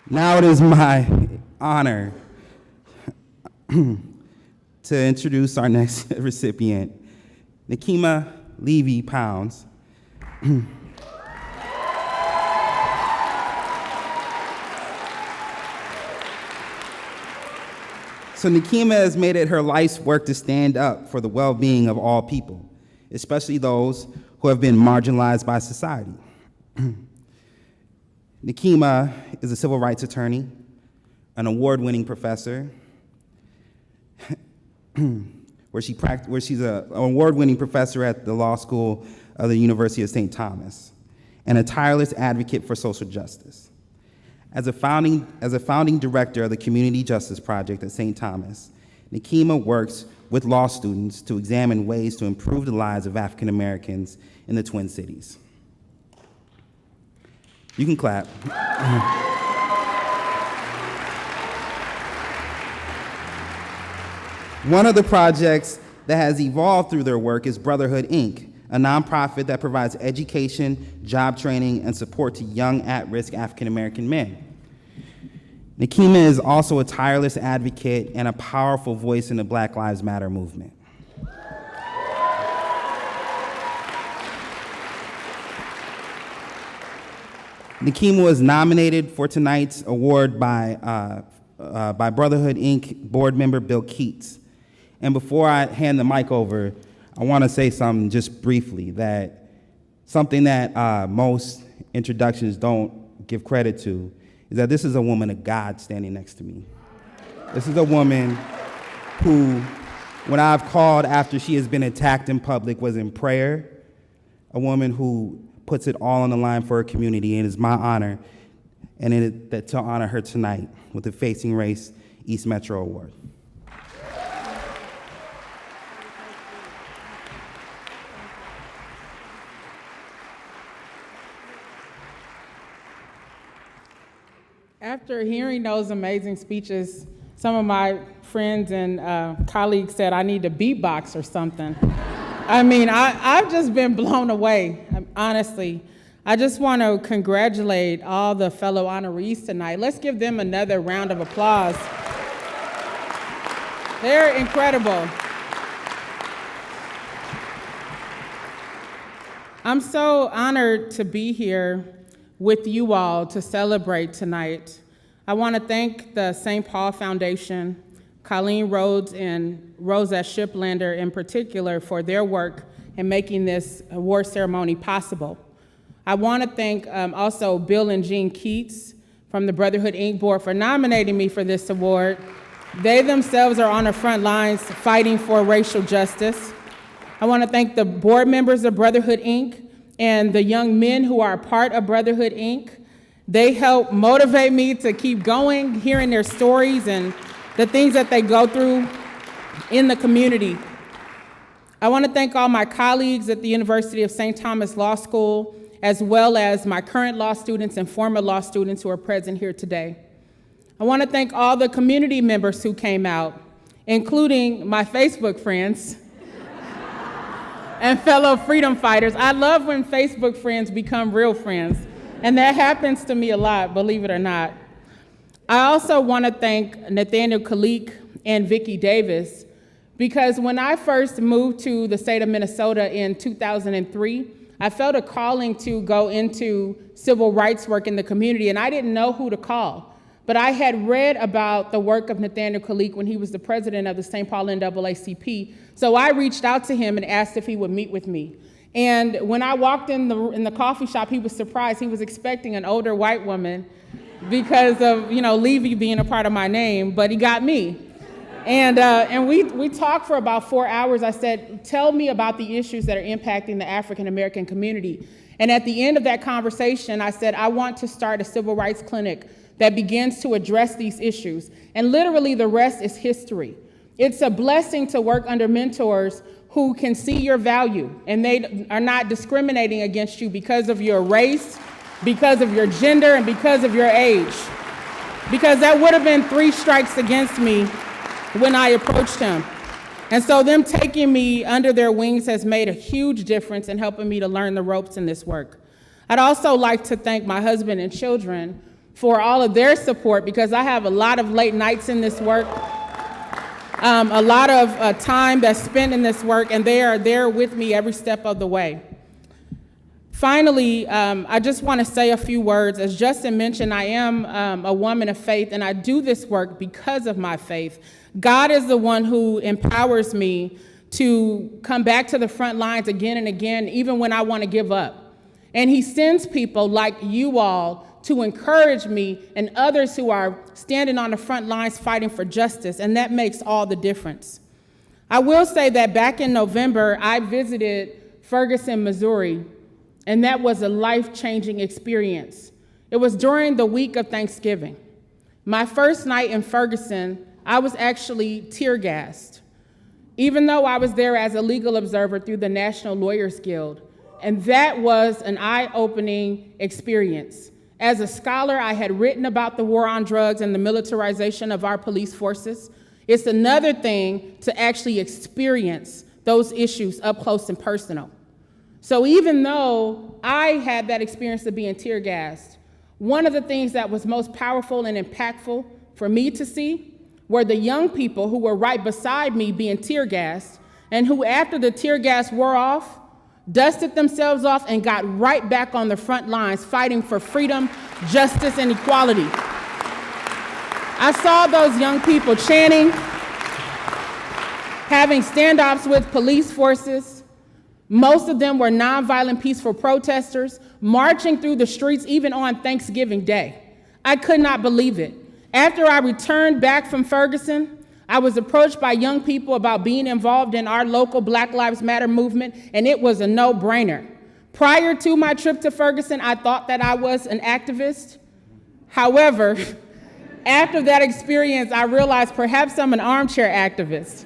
Now it is my honor to introduce our next recipient, Nekima Levy-Pounds. So Nekima has made it her life's work to stand up for the well-being of all people, especially those who have been marginalized by society. Nekima is a civil rights attorney, an award-winning professor, where she's an award-winning professor at the law school of the University of St. Thomas, and a tireless advocate for social justice. As a founding director of the Community Justice Project at St. Thomas, Nekima works with law students to examine ways to improve the lives of African Americans in the Twin Cities. You can clap. One of the projects that has evolved through their work is Brotherhood, Inc., a nonprofit that provides education, job training, and support to young at-risk African American men. Nekima is also a tireless advocate and a powerful voice in the Black Lives Matter movement. Nekima was nominated for tonight's award by Brotherhood, Inc. board member Bill Keats. And before I hand the mic over, I want to say something just briefly, that something that most introductions don't give credit to is that this is a woman of God standing next to me. This is a woman who, when I've called after she has been attacked in public, was in prayer, a woman who puts it all on the line for her community, and it is my honor to honor her tonight with the Facing Race East Metro Award. After hearing those amazing speeches, some of my friends and colleagues said I need to beatbox or something. I mean, I've just been blown away, honestly. I just want to congratulate all the fellow honorees tonight. Let's give them another round of applause. They're incredible. I'm so honored to be here with you all to celebrate tonight. I want to thank the St. Paul Foundation, Colleen Rhodes and Rosa Shiplander in particular, for their work in making this award ceremony possible. I want to thank also Bill and Jean Keats from the Brotherhood, Inc. board for nominating me for this award. They themselves are on the front lines fighting for racial justice. I want to thank the board members of Brotherhood, Inc. and the young men who are a part of Brotherhood, Inc. They help motivate me to keep going, hearing their stories and the things that they go through in the community. I want to thank all my colleagues at the University of St. Thomas Law School, as well as my current law students and former law students who are present here today. I want to thank all the community members who came out, including my Facebook friends and fellow freedom fighters. I love when Facebook friends become real friends, and that happens to me a lot, believe it or not. I also want to thank Nathaniel Kalik and Vicki Davis, because when I first moved to the state of Minnesota in 2003, I felt a calling to go into civil rights work in the community, and I didn't know who to call. But I had read about the work of Nathaniel Kalik when he was the president of the St. Paul NAACP, so I reached out to him and asked if he would meet with me. And when I walked in the coffee shop, he was surprised. He was expecting an older white woman because of, Levy being a part of my name, but he got me. And we talked for about 4 hours. I said, tell me about the issues that are impacting the African American community. And at the end of that conversation, I said, I want to start a civil rights clinic that begins to address these issues. And literally the rest is history. It's a blessing to work under mentors who can see your value, and they are not discriminating against you because of your race, because of your gender, and because of your age. Because that would have been 3 strikes against me when I approached him. And so them taking me under their wings has made a huge difference in helping me to learn the ropes in this work. I'd also like to thank my husband and children for all of their support, because I have a lot of late nights in this work, a lot of time that's spent in this work, and they are there with me every step of the way. Finally, I just want to say a few words. As Justin mentioned, I am a woman of faith, and I do this work because of my faith. God is the one who empowers me to come back to the front lines again and again, even when I want to give up. And he sends people like you all to encourage me and others who are standing on the front lines fighting for justice, and that makes all the difference. I will say that back in November, I visited Ferguson, Missouri, and that was a life-changing experience. It was during the week of Thanksgiving. My first night in Ferguson, I was actually tear-gassed, even though I was there as a legal observer through the National Lawyers Guild, and that was an eye-opening experience. As a scholar, I had written about the war on drugs and the militarization of our police forces. It's another thing to actually experience those issues up close and personal. So even though I had that experience of being tear gassed, one of the things that was most powerful and impactful for me to see were the young people who were right beside me being tear gassed, and who, after the tear gas wore off, dusted themselves off and got right back on the front lines fighting for freedom, justice, and equality. I saw those young people chanting, having standoffs with police forces. Most of them were nonviolent, peaceful protesters, marching through the streets even on Thanksgiving Day. I could not believe it. After I returned back from Ferguson, I was approached by young people about being involved in our local Black Lives Matter movement, and it was a no-brainer. Prior to my trip to Ferguson, I thought that I was an activist. However, after that experience, I realized perhaps I'm an armchair activist.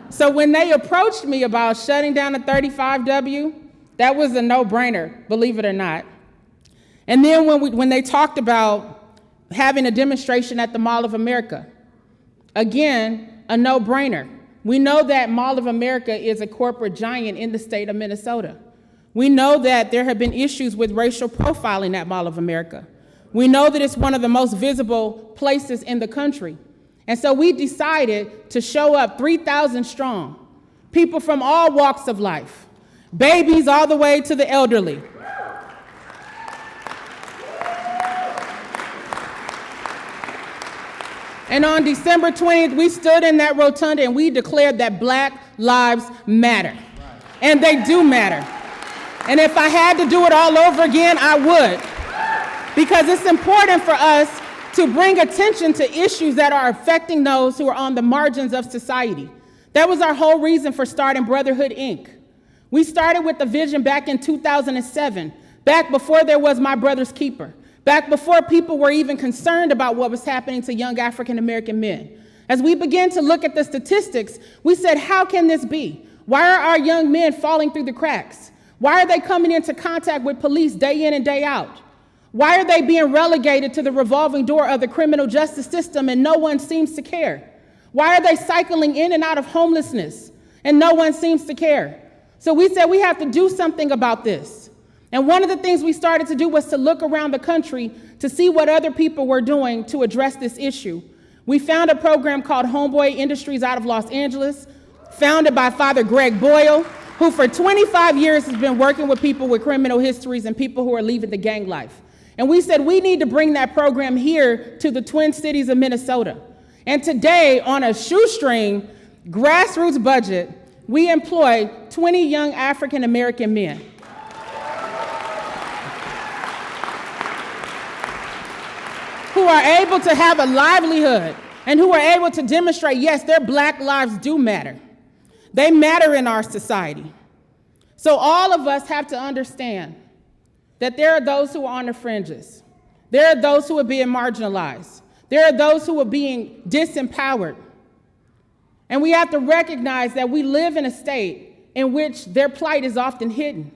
So when they approached me about shutting down the 35W, that was a no-brainer, believe it or not. And then when they talked about having a demonstration at the Mall of America, again, a no-brainer. We know that Mall of America is a corporate giant in the state of Minnesota. We know that there have been issues with racial profiling at Mall of America. We know that it's one of the most visible places in the country. And so we decided to show up 3,000 strong, people from all walks of life, babies all the way to the elderly. And on December 20th, we stood in that rotunda and we declared that Black lives matter. And they do matter. And if I had to do it all over again, I would. Because it's important for us to bring attention to issues that are affecting those who are on the margins of society. That was our whole reason for starting Brotherhood, Inc. We started with the vision back in 2007, back before there was My Brother's Keeper, back before people were even concerned about what was happening to young African American men. As we began to look at the statistics, we said, how can this be? Why are our young men falling through the cracks? Why are they coming into contact with police day in and day out? Why are they being relegated to the revolving door of the criminal justice system and no one seems to care? Why are they cycling in and out of homelessness and no one seems to care? So we said we have to do something about this. And one of the things we started to do was to look around the country to see what other people were doing to address this issue. We found a program called Homeboy Industries out of Los Angeles, founded by Father Greg Boyle, who for 25 years has been working with people with criminal histories and people who are leaving the gang life. And we said we need to bring that program here to the Twin Cities of Minnesota. And today, on a shoestring, grassroots budget, we employ 20 young African American men. Who are able to have a livelihood and who are able to demonstrate, yes, their Black lives do matter. They matter in our society. So all of us have to understand that there are those who are on the fringes. There are those who are being marginalized. There are those who are being disempowered. And we have to recognize that we live in a state in which their plight is often hidden.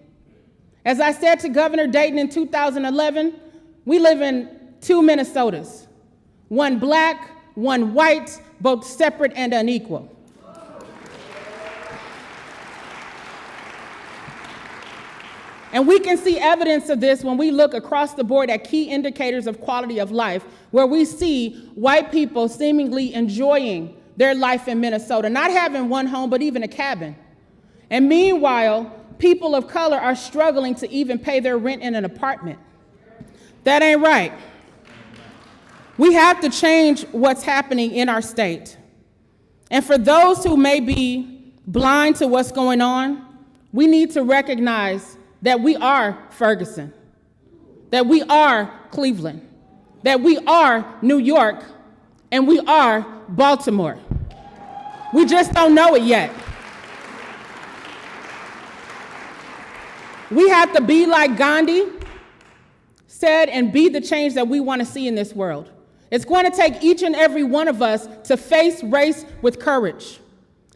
As I said to Governor Dayton in 2011, we live in two Minnesotas, one Black, one white, both separate and unequal. And we can see evidence of this when we look across the board at key indicators of quality of life, where we see white people seemingly enjoying their life in Minnesota, not having one home, but even a cabin. And meanwhile, people of color are struggling to even pay their rent in an apartment. That ain't right. We have to change what's happening in our state. And for those who may be blind to what's going on, we need to recognize that we are Ferguson, that we are Cleveland, that we are New York, and we are Baltimore. We just don't know it yet. We have to be like Gandhi said and be the change that we want to see in this world. It's going to take each and every one of us to face race with courage,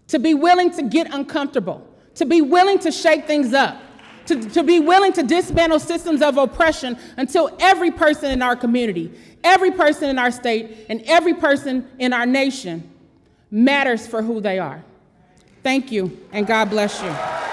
to be willing to get uncomfortable, to be willing to shake things up, to be willing to dismantle systems of oppression until every person in our community, every person in our state, and every person in our nation matters for who they are. Thank you, and God bless you.